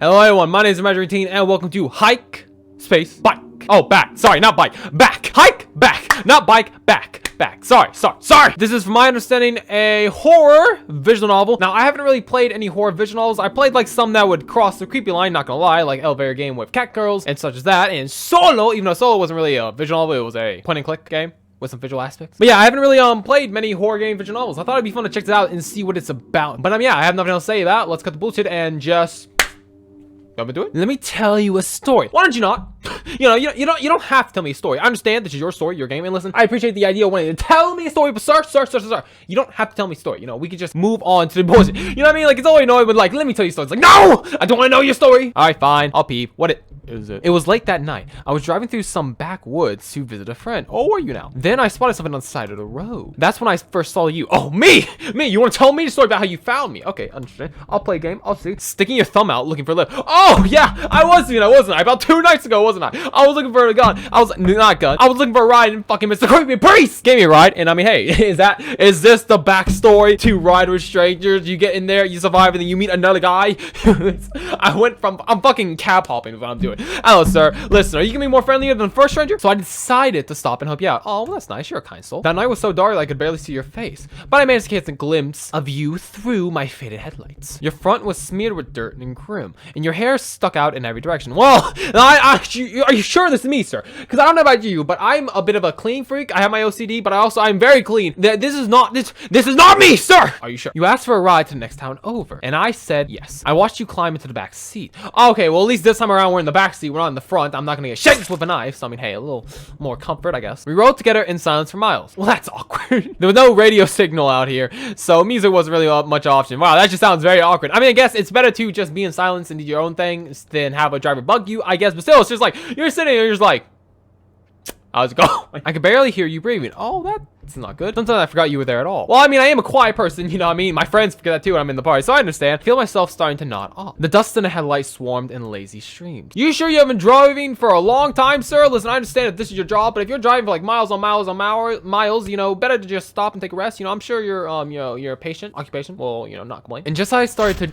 Hello everyone, my name is Imagine18 and welcome to Hike Space Bike. Oh, back. Sorry, not bike. Back. Hike back. Not bike. Back. Back. Sorry. This is, from my understanding, a horror visual novel. Now, I haven't really played any horror visual novels. I played like some that would cross the creepy line, not gonna lie, like Elevator Game with Cat Girls and such as that. And Solo, even though Solo wasn't really a visual novel, it was a point and click game with some visual aspects. But yeah, I haven't really played many horror game visual novels. I thought it'd be fun to check this out and see what it's about. But yeah, I have nothing else to say about it. Let's cut the bullshit and just do it. Let me tell you a story. Why don't you not? You don't have to tell me a story. I understand this is your story, your game, and listen, I appreciate the idea of wanting to tell me a story, but sir, you don't have to tell me a story. You know, we could just move on to the bullshit. You know what I mean? Like, it's always annoying, but like, let me tell you a story. It's like, no, I don't want to know your story. All right, fine, I'll peep. What is it? It was late that night. I was driving through some backwoods to visit a friend. Oh, are you now? Then I spotted something on the side of the road. That's when I first saw you. Oh, me. You want to tell me the story about how you found me? Okay, understand. I'll play a game. I'll see. Sticking your thumb out, looking for a lift. Oh, yeah, I was, wasn't I? About 2 nights ago, wasn't I? I was looking for a gun. I was looking for a ride and fucking Mr. Creepy Priest gave me a ride. And I mean, hey, is this the backstory to Ride with Strangers? You get in there, you survive, and then you meet another guy. I'm fucking cab hopping is what I'm doing. Hello, sir. Listen, are you gonna be more friendlier than the first stranger? So I decided to stop and help you out. Oh, well, that's nice. You're a kind soul. That night was so dark I could barely see your face, but I managed to catch a glimpse of you through my faded headlights. Your front was smeared with dirt and groom, and your hair stuck out in every direction. Well, are you sure this is me, sir? Because I don't know about you, but I'm a bit of a clean freak. I have my OCD, but I'm very clean. This is not me, sir. Are you sure? You asked for a ride to the next town over, and I said yes. I watched you climb into the back seat. Okay, well, at least this time around we're in the back seat. We're not in the front. I'm not gonna get shanked with a knife. So I mean, hey, a little more comfort, I guess. We rode together in silence for miles. Well, that's awkward. There was no radio signal out here, so music wasn't really much option. Wow, that just sounds very awkward. I mean, I guess it's better to just be in silence and do your own thing than have a driver bug you, I guess. But still, it's just like you're sitting there, you're just like, how's it going? I could barely hear you breathing. Oh, that's not good. Sometimes I forgot you were there at all. Well, I mean, I am a quiet person, you know what I mean? My friends forget that too when I'm in the party, so I understand. I feel myself starting to nod off. The dust in the headlights swarmed in lazy streams. You sure you haven't been driving for a long time, sir? Listen, I understand if this is your job, but if you're driving for like miles, better to just stop and take a rest. You know, I'm sure you're a patient occupation. Well, not complain. And just as I started to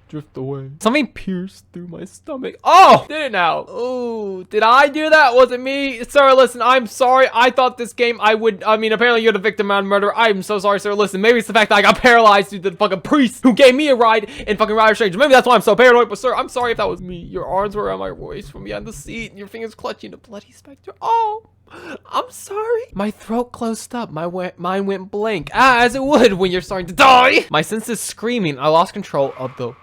drift away, something pierced through my stomach. Oh, did it now? Oh, did I do that? Was it me? Sir, listen, I'm sorry. I thought this game apparently you're the victim of murder. I'm so sorry, sir. Listen, maybe it's the fact that I got paralyzed due to the fucking priest who gave me a ride in fucking Ride with Strangers. Maybe that's why I'm so paranoid, but sir, I'm sorry if that was me. Your arms were around my waist from behind the seat and your fingers clutching a bloody specter. Oh, I'm sorry. My throat closed up. Mine went blank. As it would when you're starting to die. My senses screaming. I lost control of the...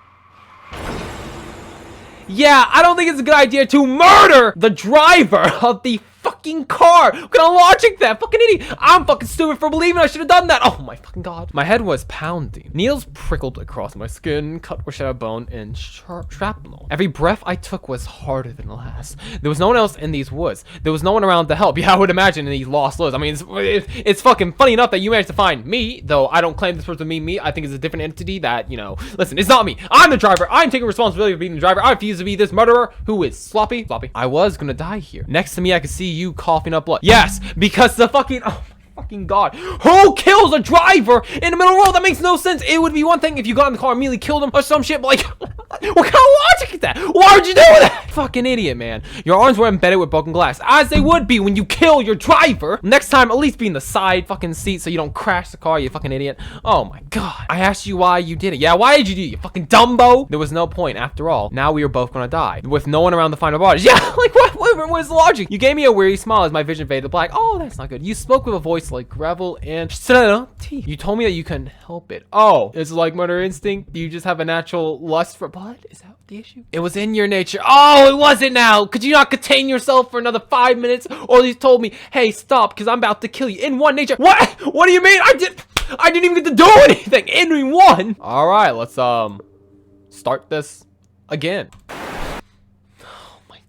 Yeah, I don't think it's a good idea to murder the driver of the fucking car. What kind of logic that? Fucking idiot. I'm fucking stupid for believing I should have done that. Oh my fucking god. My head was pounding. Needles prickled across my skin, cut with shattered bone and shrapnel. Every breath I took was harder than the last. There was no one else in these woods. There was no one around to help. Yeah, I would imagine in these lost woods. I mean, it's fucking funny enough that you managed to find me, though I don't claim this person to be me. I think it's a different entity that, listen, it's not me. I'm the driver. I'm taking responsibility for being the driver. I refuse to be this murderer who is sloppy. I was gonna die here. Next to me, I could see you coughing up blood. Yes, because the fucking... Oh my fucking god. Who kills a driver in the middle of the road? That makes no sense. It would be one thing if you got in the car and immediately killed him or some shit, but like... What kind of logic is that? Why would you do that? Fucking idiot, man. Your arms were embedded with broken glass, as they would be when you kill your driver. Next time, at least be in the side fucking seat so you don't crash the car, you fucking idiot. Oh my god. I asked you why you did it. Yeah, why did you do it, you fucking Dumbo? There was no point after all. Now we were both gonna die with no one around to find our bodies. Yeah, like what's the logic? You gave me a weary smile as my vision faded to black. Oh, that's not good. You spoke with a voice like gravel and teeth. You told me that you couldn't help it. Oh, it's like murder instinct. You just have a natural lust for blood? Is that the issue? It was in your nature. Oh, it wasn't now. Could you not contain yourself for another 5 minutes? Or at least told me, hey, stop, because I'm about to kill you. In one nature. What? What do you mean? I didn't even get to do anything. In one. All right, let's start this again. Oh my.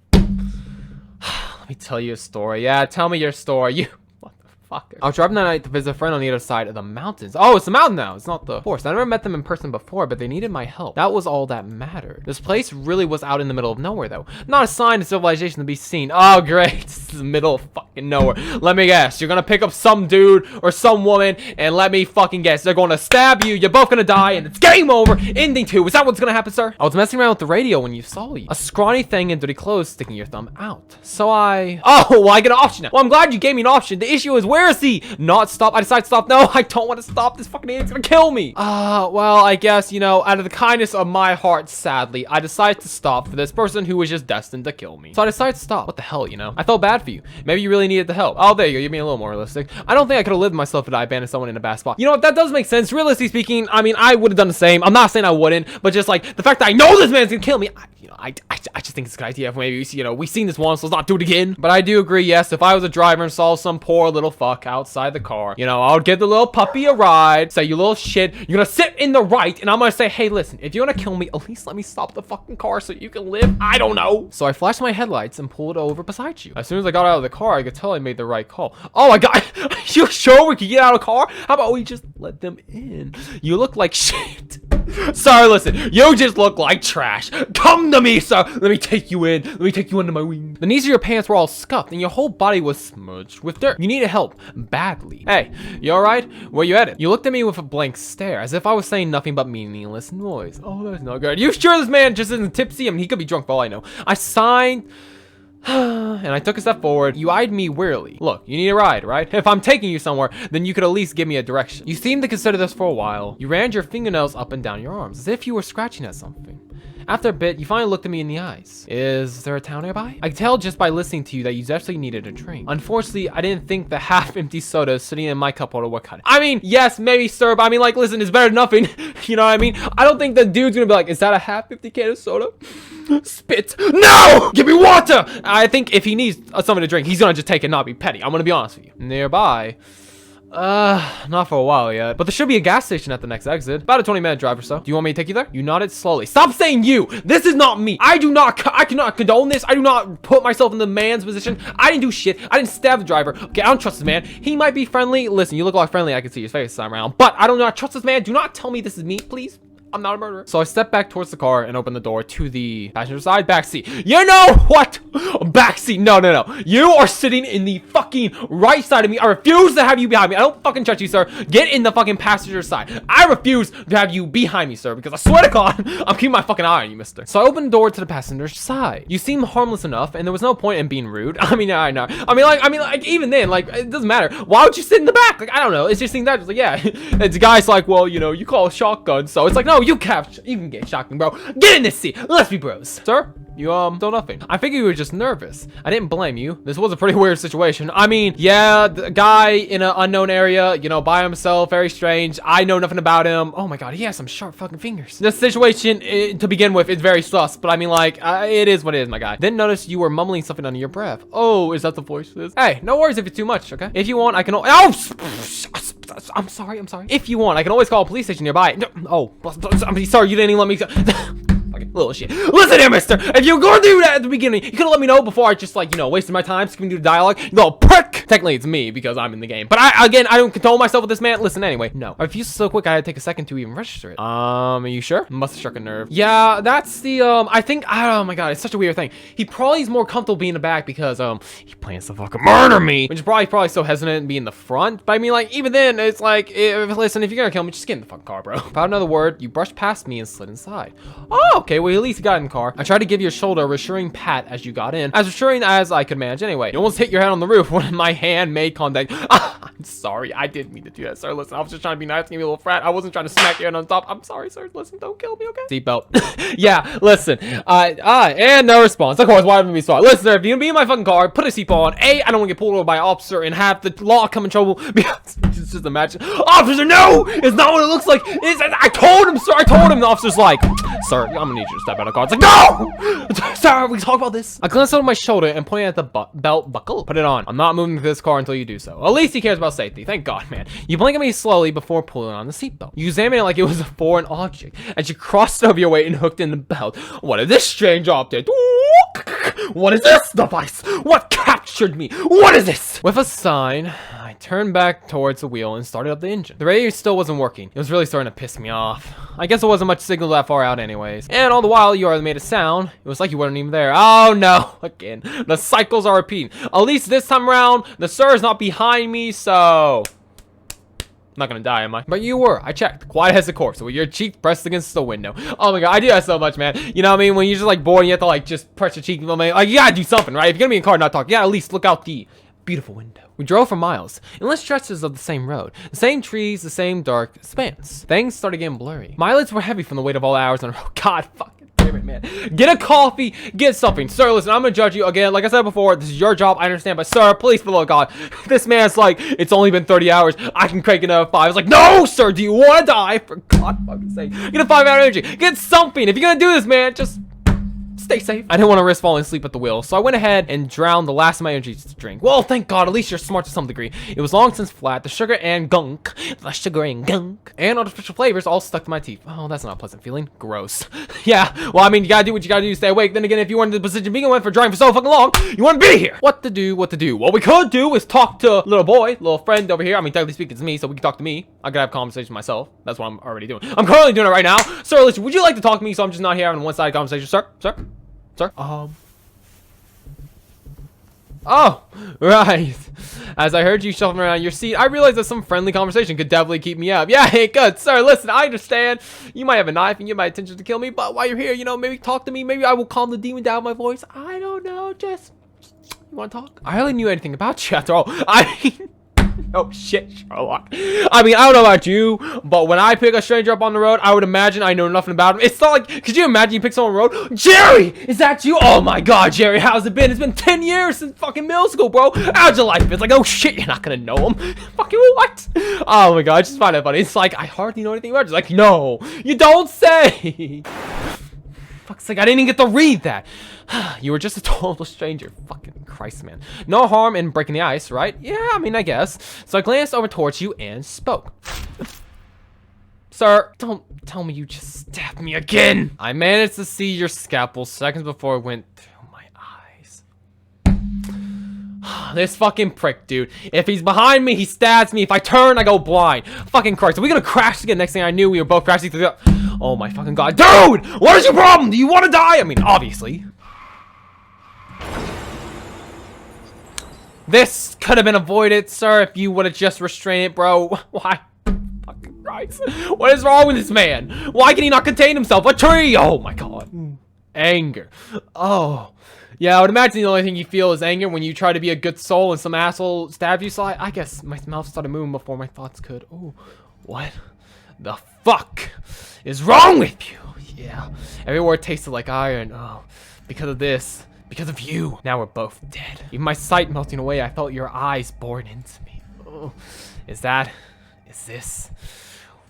Let me tell you a story. Yeah, tell me your story. You Motherfucker. I was driving that night to visit a friend on the other side of the mountains. Oh, it's the mountain now. It's not the forest. I never met them in person before, but they needed my help. That was all that mattered. This place really was out in the middle of nowhere, though. Not a sign of civilization to be seen. Oh, great. This is the middle of fucking nowhere. Let me guess. You're gonna pick up some dude or some woman, and let me fucking guess. They're gonna stab you. You're both gonna die, and it's game over. Ending 2. Is that what's gonna happen, sir? I was messing around with the radio when you saw you. A scrawny thing in dirty clothes sticking your thumb out. So oh, well, I get an option now. Well, I'm glad you gave me an option. The issue is, where is he? Not stop. I decide to stop. No, I don't want to stop. This fucking idiot's gonna kill me. Well, I guess, you know, out of the kindness of my heart, sadly, I decided to stop for this person who was just destined to kill me. So I decided to stop. What the hell, you know? I felt bad for you. Maybe you really needed the help. Oh, there you go. You're being a little more realistic. I don't think I could have lived myself if I abandoned someone in a bad spot. You know what? That does make sense. Realistically speaking, I mean, I would have done the same. I'm not saying I wouldn't, but just like the fact that I know this man's gonna kill me, I just think it's a good idea. If maybe, you know, we've seen this once, let's not do it again. But I do agree, yes, if I was a driver and saw some poor little fuck outside the car, you know, I would give the little puppy a ride, say, you little shit, you're gonna sit in the right, and I'm gonna say, hey, listen, if you're gonna kill me, at least let me stop the fucking car so you can live. I don't know. So I flashed my headlights and pulled over beside you. As soon as I got out of the car, I could tell I made the right call. Oh my God, are you sure we could get out of the car? How about we just let them in? You look like shit. Sir, listen, you just look like trash. Come to me, sir. Let me take you in. Let me take you under my wing. The knees of your pants were all scuffed and your whole body was smudged with dirt. You needed help badly. Hey, you alright? Where you headed? You looked at me with a blank stare, as if I was saying nothing but meaningless noise. Oh, that's not good. You sure this man just isn't tipsy? I mean, he could be drunk for all I know. I signed and I took a step forward. You eyed me wearily. Look, you need a ride, right? If I'm taking you somewhere, then you could at least give me a direction. You seemed to consider this for a while. You ran your fingernails up and down your arms, as if you were scratching at something. After a bit, you finally looked at me in the eyes. Is there a town nearby? I could tell just by listening to you that you actually needed a drink. Unfortunately, I didn't think the half-empty soda sitting in my cup holder would cut it. I mean, yes, maybe, sir, but I mean, like, listen, it's better than nothing. You know what I mean? I don't think the dude's gonna be like, is that a half-empty can of soda? Spit. No! Give me water! I think if he needs something to drink, he's gonna just take it, not be petty. I'm gonna be honest with you. Nearby. Not for a while yet. But there should be a gas station at the next exit. About a 20-minute drive or so. Do you want me to take you there? You nodded slowly. Stop saying you! This is not me! I cannot condone this. I do not put myself in the man's position. I didn't do shit. I didn't stab the driver. Okay, I don't trust this man. He might be friendly. Listen, you look like friendly. I can see his face this time around. But I do not trust this man. Do not tell me this is me, please. I'm not a murderer. So I stepped back towards the car and opened the door to the passenger side back seat. You know what? Back seat. No. You are sitting in the fucking right side of me. I refuse to have you behind me. I don't fucking trust you, sir. Get in the fucking passenger side. I refuse to have you behind me, sir, because I swear to God, I'm keeping my fucking eye on you, mister. So I opened the door to the passenger side. You seem harmless enough, and there was no point in being rude. I mean, I know. I mean, like, even then, like, it doesn't matter. Why would you sit in the back? Like, I don't know. It's just things that, just like, yeah. It's guys like, well, you know, you call a shotgun, so it's like, no, you can get shotgun, bro. Get in this seat. Let's be bros. Sir, you, don't nothing. I figured you were just nervous. I didn't blame you. This was a pretty weird situation. I mean, yeah, the guy in an unknown area, you know, by himself, very strange. I know nothing about him. Oh my God, he has some sharp fucking fingers. This situation, to begin with, is very sus, but I mean, like, it is what it is, my guy. Then notice you were mumbling something under your breath. Oh, is that the voice for this? Hey, no worries if it's too much, okay? If you want, I can... Oh! I'm sorry. If you want, I can always call a police station nearby. Oh, I'm sorry, you didn't even let me... Fucking little shit. Listen here, mister. If you were going to do that at the beginning, you could have let me know before I just, like, you know, wasted my time skipping through the dialogue. You little prick. Technically, it's me because I'm in the game. But I don't control myself with this man. Listen, anyway. No. I refused so quick, I had to take a second to even register it. Are you sure? Must have struck a nerve. Yeah, that's the, I think, oh my God, it's such a weird thing. He probably is more comfortable being in the back because, he plans to fucking murder me. Which is probably so hesitant to be in the front. But I mean, like, even then, it's like, listen, if you're gonna kill me, just get in the fucking car, bro. Without another word, you brushed past me and slid inside. Oh, okay, well, at least you got in the car. I tried to give your shoulder a reassuring pat as you got in, as reassuring as I could manage anyway. You almost hit your head on the roof when my hand made contact. I'm sorry, I didn't mean to do that, sir. Listen, I was just trying to be nice, give you a little frat. I wasn't trying to smack your head on top. I'm sorry, sir. Listen, don't kill me, okay? Seatbelt. Yeah, listen. And no response. Of course, why would we be sorry? Listen, sir, if you're gonna be in my fucking car, put a seatbelt on. I don't want to get pulled over by an officer and have the law come in trouble because it's just imagine. Officer, no! It's not what it looks like. I told him, sir. I told him. The officer's like, sir, I'm gonna need you to step out of the car. It's like, no! Sir, we can talk about this. I glanced over my shoulder and pointed at the belt buckle. Put it on. I'm not moving to this car until you do so. At least he cares about safety. Thank God, man. You blink at me slowly before pulling on the seatbelt. You examine it like it was a foreign object as you crossed over your weight and hooked in the belt. What is this strange object? What is this device? What captured me? What is this? With a sign, I turned back towards the wheel and started up the engine. The radio still wasn't working. It was really starting to piss me off. I guess it wasn't much signal that far out anyways. And all the while, you already made a sound. It was like you weren't even there. Oh no, again. The cycles are repeating. At least this time around, the sir is not behind me, so... I'm not gonna die, am I? But you were. I checked. Quiet as a corpse with your cheek pressed against the window. Oh my god, I do that so much, man. You know what I mean? When you're just like bored and you have to like just press your cheek. I mean, like, you gotta do something, right? If you're gonna be in a car and not talk, you gotta at least look out the beautiful window. We drove for miles, endless stretches of the same road, the same trees, the same dark expanse. Things started getting blurry. My eyelids were heavy from the weight of all the hours on the road. God fucking damn it, man. Get a coffee, get something. Sir, listen, I'm gonna judge you again. Like I said before, this is your job, I understand, but sir, please, for the love of God, this man's like, it's only been 30 hours. I can crank another 5. It's like, no, sir, do you want to die? For God's fucking sake, get a 5-hour energy. Get something. If you're gonna do this, man, just stay safe. I didn't want to risk falling asleep at the wheel, so I went ahead and drowned the last of my energy to drink. Well, thank God, at least you're smart to some degree. It was long since flat, the sugar and gunk, and artificial flavors all stuck to my teeth. Oh, that's not a pleasant feeling. Gross. Yeah, well, I mean, you gotta do what you gotta do to stay awake. Then again, if you weren't in the position being went for driving for so fucking long, you wouldn't be here. What to do, what to do? What we could do is talk to little boy, little friend over here. I mean, technically speaking, it's me, so we can talk to me. I could have a conversation with myself. That's what I'm already doing. I'm currently doing it right now. Sir, listen, would you like to talk to me so I'm just not here having a one-sided conversation? Sir? Sir? Oh, right. As I heard you shuffling around your seat, I realized that some friendly conversation could definitely keep me up. Yeah, hey, good. Sir, listen, I understand. You might have a knife and you might have intentions to kill me, but while you're here, you know, maybe talk to me. Maybe I will calm the demon down with my voice. I don't know, just... You want to talk? I hardly knew anything about you after all. I mean... Oh shit, Sherlock. I mean, I don't know about you, but when I pick a stranger up on the road, I would imagine I know nothing about him. It's not like, could you imagine you pick someone on the road? Jerry, is that you? Oh my god, Jerry, how's it been? It's been 10 years since fucking middle school, bro. How's your life been? It's like, oh shit, you're not gonna know him. Fucking what? Oh my god, I just find that funny. It's like, I hardly know anything about it. It's like, no, you don't say. Fuck's sake, I didn't even get to read that. You were just a total stranger. Fucking Christ, man. No harm in breaking the ice, right? Yeah, I mean, I guess. So I glanced over towards you and spoke. Sir, don't tell me you just stabbed me again. I managed to see your scalpel seconds before it went through my eyes. This fucking prick, dude. If he's behind me, he stabs me. If I turn, I go blind. Fucking Christ. Are we gonna crash again? Next thing I knew, we were both crashing through the... Oh my fucking god. Dude! What is your problem? Do you want to die? I mean, obviously. This could have been avoided, sir, if you would have just restrained it, bro. Why? Fucking Christ. What is wrong with this man? Why can he not contain himself? A tree! Oh my god. Anger. Oh. Yeah, I would imagine the only thing you feel is anger when you try to be a good soul and some asshole stabs you. So I guess my mouth started moving before my thoughts could. Oh, what the fuck is wrong with you? Yeah, every word tasted like iron. Oh, because of this. Because of you. Now we're both dead. Even my sight melting away, I felt your eyes boring into me. Oh, is this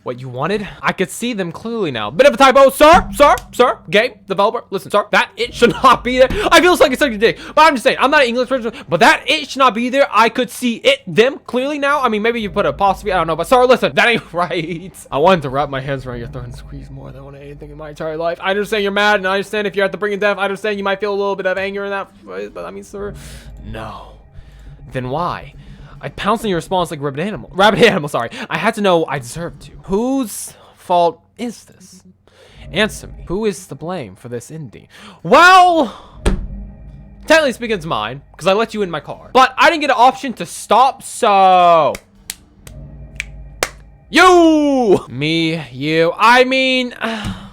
what you wanted? I could see them clearly now. Bit of a typo, sir, game developer. Listen, sir, that it should not be there. I feel like it's such a dick, but I'm just saying, I'm not an English person, but that it should not be there. I could see them clearly now. I mean, maybe you put a apostrophe, I don't know, but sir, listen, that ain't right. I wanted to wrap my hands around your throat and squeeze more than I wanted anything in my entire life. I understand you're mad, and I understand if you're at the brink of death. I understand you might feel a little bit of anger in that, but I mean, sir, no. Then why? I pounced on your response like a rabid animal, sorry. I had to know I deserved to. Whose fault is this? Answer me. Who is to blame for this ending? Well, technically speaking, it's mine, because I let you in my car. But I didn't get an option to stop, so... You! Me, you. I mean,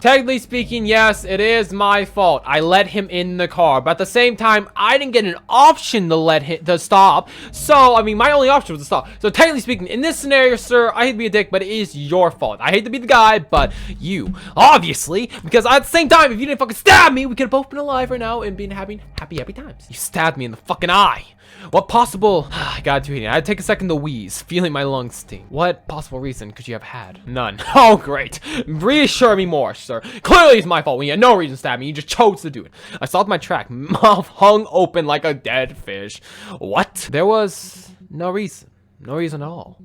technically speaking, yes, it is my fault. I let him in the car, but at the same time, I didn't get an option to let him to stop. So, I mean, my only option was to stop. So, technically speaking, in this scenario, sir, I hate to be a dick, but it is your fault. I hate to be the guy, but you, obviously, because at the same time, if you didn't fucking stab me, we could have both been alive right now and been having happy times. You stabbed me in the fucking eye. What possible... I got to eat it. I had to take a second to wheeze, feeling my lungs sting. What possible reason could you have had? None. Oh, great. Reassure me more, sir. Clearly it's my fault when you had no reason to stab me. You just chose to do it. I stopped my track, mouth hung open like a dead fish. What? There was no reason. No reason at all.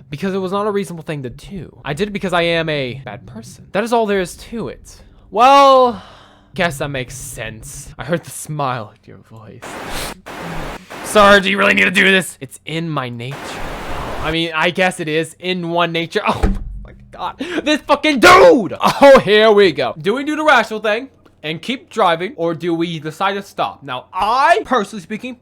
Because it was not a reasonable thing to do. I did it because I am a bad person. That is all there is to it. Well... guess that makes sense. I heard the smile in your voice. Sir, do you really need to do this? It's in my nature. I mean, I guess it is in one nature. Oh my god, this fucking dude! Oh, here we go. Do we do the rational thing and keep driving, or do we decide to stop? Now, personally speaking,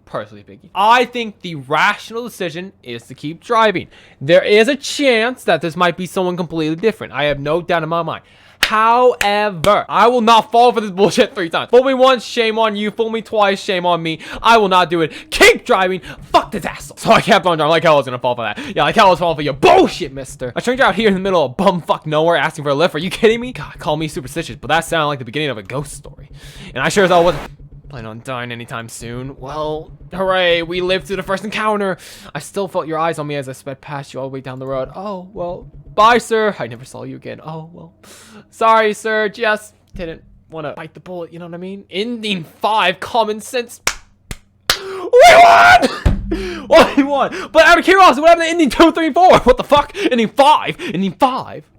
I think the rational decision is to keep driving. There is a chance that this might be someone completely different. I have no doubt in my mind. However, I will not fall for this bullshit 3 times. Fool me once, shame on you. Fool me twice, shame on me. I will not do it. Keep driving. Fuck this asshole. So I kept on driving like hell I was gonna fall for that. Yeah, like hell I was falling for your bullshit, mister. A stranger out here in the middle of bumfuck nowhere asking for a lift. Are you kidding me? God, call me superstitious, but that sounded like the beginning of a ghost story. And I sure as hell wasn't planning on dying anytime soon. Well, hooray, we lived through the first encounter. I still felt your eyes on me as I sped past you all the way down the road. Oh, well, bye, sir. I never saw you again. Oh, well, sorry, sir. Just didn't want to bite the bullet, you know what I mean? Ending 5, common sense. We won! Well, we won. But out of curiosity, what happened to ending 2, 3, 4? What the fuck? Ending 5? Ending 5?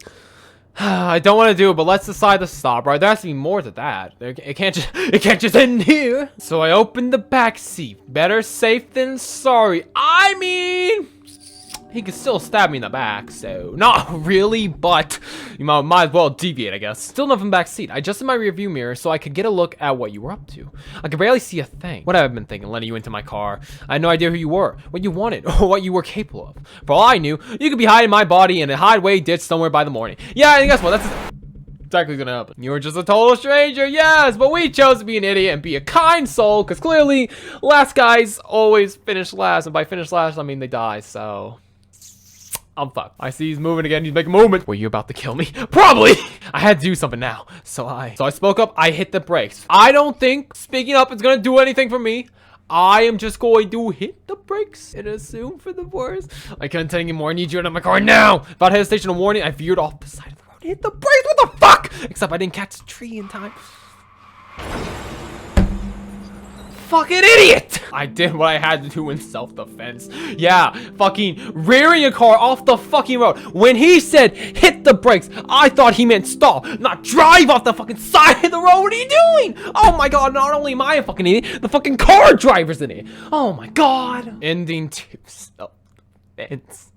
I don't want to do it, but let's decide to stop, right? There has to be more to that. It can't just end here. So I opened the back seat. Better safe than sorry. I mean, he could still stab me in the back, so not really, but you might as well deviate, I guess. Still nothing back seat. I adjusted my rearview mirror so I could get a look at what you were up to. I could barely see a thing. What have I been thinking, letting you into my car? I had no idea who you were, what you wanted, or what you were capable of. For all I knew, you could be hiding my body in a hideaway ditch somewhere by the morning. Yeah, and guess what? That's exactly gonna happen. You were just a total stranger, yes, but we chose to be an idiot and be a kind soul, because clearly, last guys always finish last, and by finish last, I mean they die, so I'm fucked. I see he's moving again. He's making movement. Were you about to kill me? Probably. I had to do something now. So I spoke up. I hit the brakes. I don't think speaking up is going to do anything for me. I am just going to hit the brakes and assume for the worst. I can't take anymore. I need you out of my car now. About to hit a station of warning, I veered off the side of the road. Hit the brakes. What the fuck? Except I didn't catch the tree in time. Fucking idiot! I did what I had to do in self-defense. Yeah, fucking rearing a car off the fucking road. When he said hit the brakes, I thought he meant stop, not drive off the fucking side of the road. What are you doing? Oh my god, not only am I a fucking idiot, the fucking car driver's an idiot. Oh my god. Ending 2 self-defense.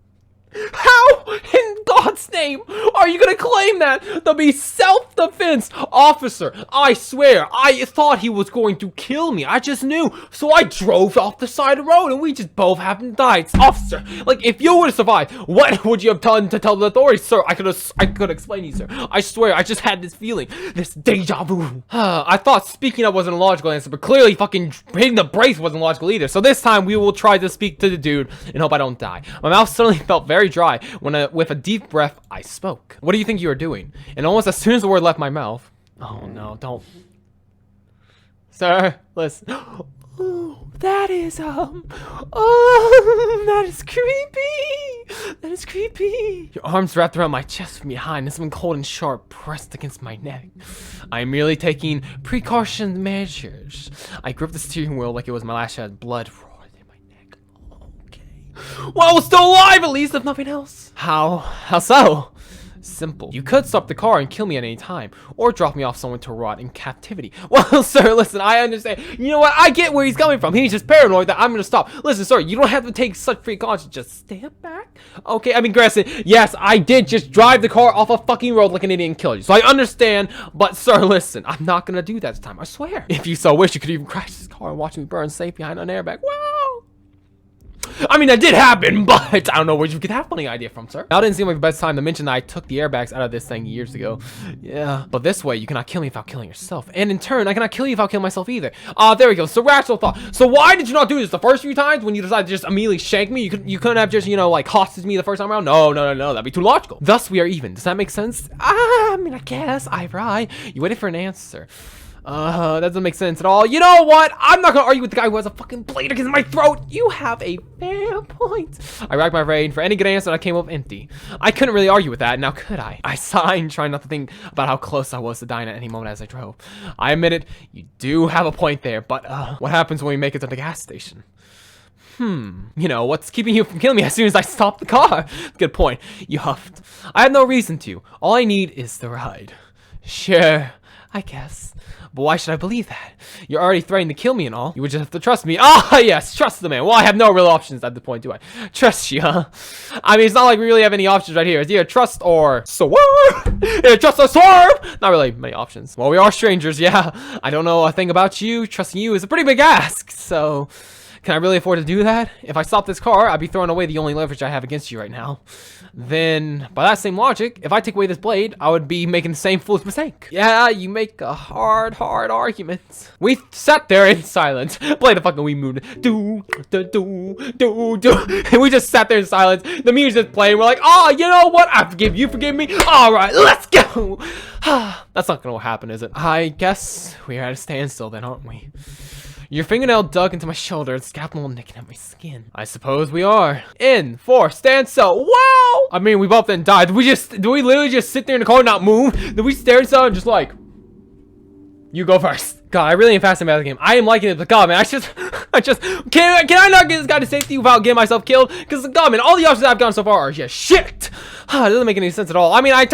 How in God's name are you gonna claim that to be self-defense? Officer, I swear, I thought he was going to kill me. I just knew. So I drove off the side of the road and we just both happened to die. Officer, like if you would have survived, what would you have done to tell the authorities? Sir, I could explain to you, sir. I swear, I just had this feeling, this deja vu. I thought speaking up wasn't a logical answer, but clearly fucking hitting the brakes wasn't logical either. So this time we will try to speak to the dude and hope I don't die. My mouth suddenly felt very dry when with a deep breath I spoke. What do you think you are doing? And almost as soon as the word left my mouth, oh no, don't, sir, listen. Oh, that is that is creepy. That is creepy. Your arms wrapped around my chest from behind and something cold and sharp pressed against my neck. I am merely taking precaution measures. I gripped the steering wheel like it was my last shot. Blood roared in my neck. Okay. Well, I was still alive at least, if nothing else. How so? Simple. You could stop the car and kill me at any time, or drop me off somewhere to rot in captivity. Well, sir, listen, I understand. You know what? I get where he's coming from. He's just paranoid that I'm gonna stop. Listen, sir, you don't have to take such precautions. Just stand back. Okay, I mean, granted, yes, I did just drive the car off a fucking road like an idiot and kill you. So I understand, but sir, listen, I'm not gonna do that this time. I swear. If you so wish, you could even crash this car and watch me burn safe behind an airbag. Wow. I mean, that did happen, but I don't know where you get that funny idea from, sir. Now didn't seem like the best time to mention that I took the airbags out of this thing years ago. Yeah, but this way, you cannot kill me without killing yourself. And in turn, I cannot kill you without killing myself either. There we go. So rational thought. So why did you not do this the first few times when you decided to just immediately shank me? You couldn't have just, you know, like hostage me the first time around? No. That'd be too logical. Thus, we are even. Does that make sense? I mean, I guess. I right. You waited for an answer. That doesn't make sense at all. You know what? I'm not gonna argue with the guy who has a fucking blade against my throat. You have a fair point. I racked my brain for any good answer and I came up empty. I couldn't really argue with that, now could I? I sighed, trying not to think about how close I was to dying at any moment as I drove. I admit it, you do have a point there, but what happens when we make it to the gas station? You know, what's keeping you from killing me as soon as I stop the car? Good point. You huffed. I have no reason to. All I need is the ride. Sure, I guess. But why should I believe that? You're already threatening to kill me and all. You would just have to trust me. Ah, yes, trust the man. Well, I have no real options at the point, do I? Trust you, huh? I mean, it's not like we really have any options right here. It's either trust or swerve. Either trust or swerve. Not really many options. Well, we are strangers, yeah. I don't know a thing about you. Trusting you is a pretty big ask, so... Can I really afford to do that? If I stop this car, I'd be throwing away the only leverage I have against you right now. Then, by that same logic, if I take away this blade, I would be making the same foolish mistake. Yeah, you make a hard argument. We sat there in silence. Play the fucking Wii mood. Do. And we just sat there in silence. The music's playing. We're like, oh, you know what? I forgive you, forgive me. All right, let's go. That's not gonna happen, is it? I guess we're at a standstill then, aren't we? Your fingernail dug into my shoulder and scalpel nicking at my skin. I suppose we are. In 4, standstill. Wow! I mean, we both didn't die. Did we literally just sit there in the car and not move? Did we stare at each other and just like, you go first? God, I really am fascinated by the game. I am liking it, but God, man, can I not get this guy to safety without getting myself killed? Because God, man, all the options I've gotten so far are just shit. It doesn't make any sense at all. I mean, I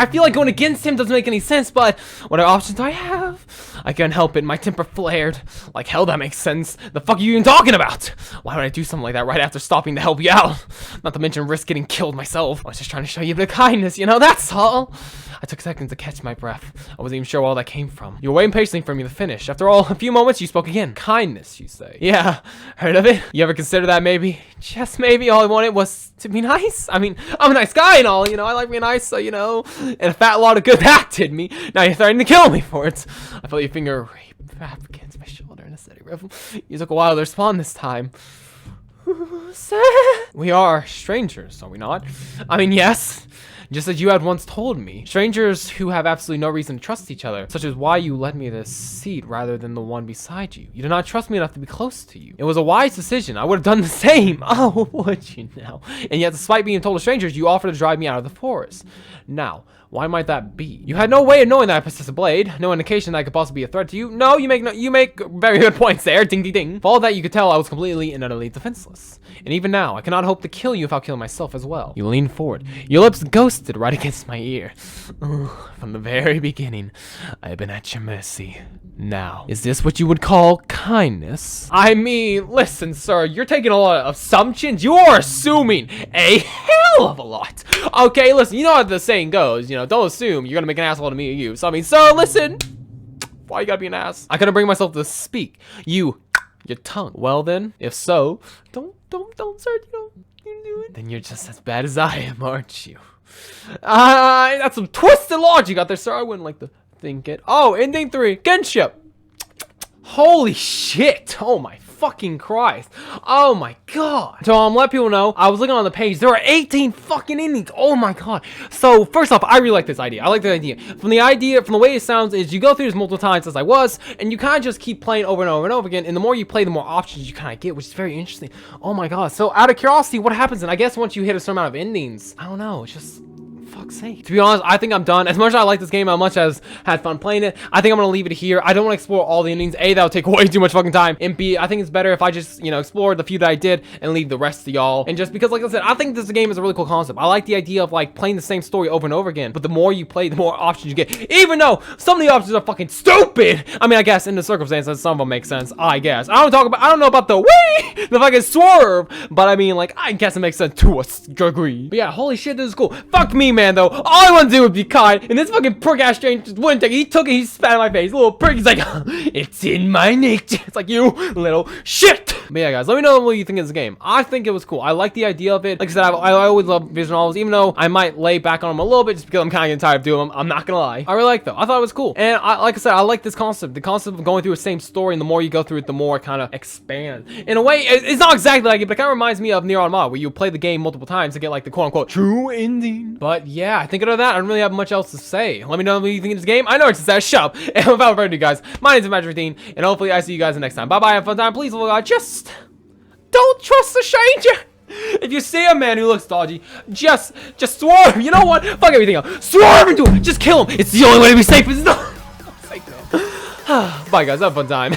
feel like going against him doesn't make any sense, but what options do I have? I can't help it. My temper flared. Like hell, that makes sense. The fuck are you even talking about? Why would I do something like that right after stopping to help you out? Not to mention risk getting killed myself. I was just trying to show you a bit of kindness, you know, that's all. I took seconds to catch my breath. I wasn't even sure where all that came from. You were waiting patiently for me to finish. After all, a few moments, you spoke again. Kindness, you say. Yeah, heard of it? You ever consider that maybe? Just maybe all I wanted was to be nice? I mean, I'm a nice guy and all, you know, I like being nice, so, you know, and a fat lot of good that did me. Now you're threatening to kill me for it. I felt your finger rape against my shoulder in a steady rhythm. You took a while to respond this time. We are strangers, are we not? I mean, yes. Just as you had once told me. Strangers who have absolutely no reason to trust each other, such as why you led me this seat rather than the one beside you. You did not trust me enough to be close to you. It was a wise decision. I would have done the same. Oh, would you now? And yet, despite being told to strangers, you offered to drive me out of the forest. Now, why might that be? You had no way of knowing that I possess a blade, no indication that I could possibly be a threat to you. No, you make very good points there. Ding, ding, ding. For all that, you could tell I was completely and utterly defenseless. And even now, I cannot hope to kill you without killing myself as well. You leaned forward. Your lips ghosted right against my ear. From the very beginning, I have been at your mercy. Now, is this what you would call kindness? I mean, listen, sir, you're taking a lot of assumptions. You're assuming a hell of a lot. Okay, listen, you know how the saying goes, you know, don't assume you're gonna make an asshole to me or you. So, I mean, sir, listen. Why you gotta be an ass? I couldn't bring myself to speak. Your tongue. Well then, if so, don't, sir, you know, you do it. Then you're just as bad as I am, aren't you? That's some twisted logic out there, sir. I wouldn't like to think it. Oh, ending 3, kinship. Holy shit. Oh my fucking Christ. Oh my God. So let people know, I was looking on the page, there are 18 fucking endings. Oh my God. So first off, I really like this idea. I like the idea. From the way it sounds is you go through this multiple times as I was, and you kind of just keep playing over and over and over again, and the more you play, the more options you kind of get, which is very interesting. Oh my God. So out of curiosity, what happens? And I guess once you hit a certain amount of endings, I don't know, it's just... fuck's sake. To be honest, I think I'm done. As much as I like this game, as much as had fun playing it, I think I'm gonna leave it here. I don't want to explore all the endings. A, that would take way too much fucking time. And B, I think it's better if I just, you know, explore the few that I did and leave the rest to y'all. And just because, like I said, I think this game is a really cool concept. I like the idea of like playing the same story over and over again, but the more you play, the more options you get. Even though some of the options are fucking stupid. I mean, I guess in the circumstances, some of them make sense. I guess. I don't know about the wee, the fucking swerve, but I mean, like, I guess it makes sense to a degree. But yeah, holy shit, this is cool. Fuck me, man, though. All I want to do would be kind, and this fucking prick ass stranger just wouldn't take it. He took it, he spat in my face. Little prick, he's like, it's in my nature. It's like, you little shit. But yeah, guys, let me know what you think of this game. I think it was cool. I like the idea of it. Like I said, I always love visual novels, even though I might lay back on them a little bit just because I'm kind of getting tired of doing them. I'm not gonna lie. I really like them. I thought it was cool. And like I said, I like this concept. The concept of going through the same story, and the more you go through it, the more it kind of expand. In a way, it's not exactly like it, but it kind of reminds me of Nier Automata, where you play the game multiple times to get like the quote-unquote true ending. But yeah, I think out of that, I don't really have much else to say. Let me know what you think of this game. I know it's just that shop. And without further ado, guys, my name is Magic13, and hopefully I see you guys next time. Bye bye, have a fun time. Please, just don't trust a stranger. If you see a man who looks dodgy, just swerve. You know what? Fuck everything else. Swerve into him. Just kill him. It's the only way to be safe. It's not safe, man. Bye, guys. Have a fun time.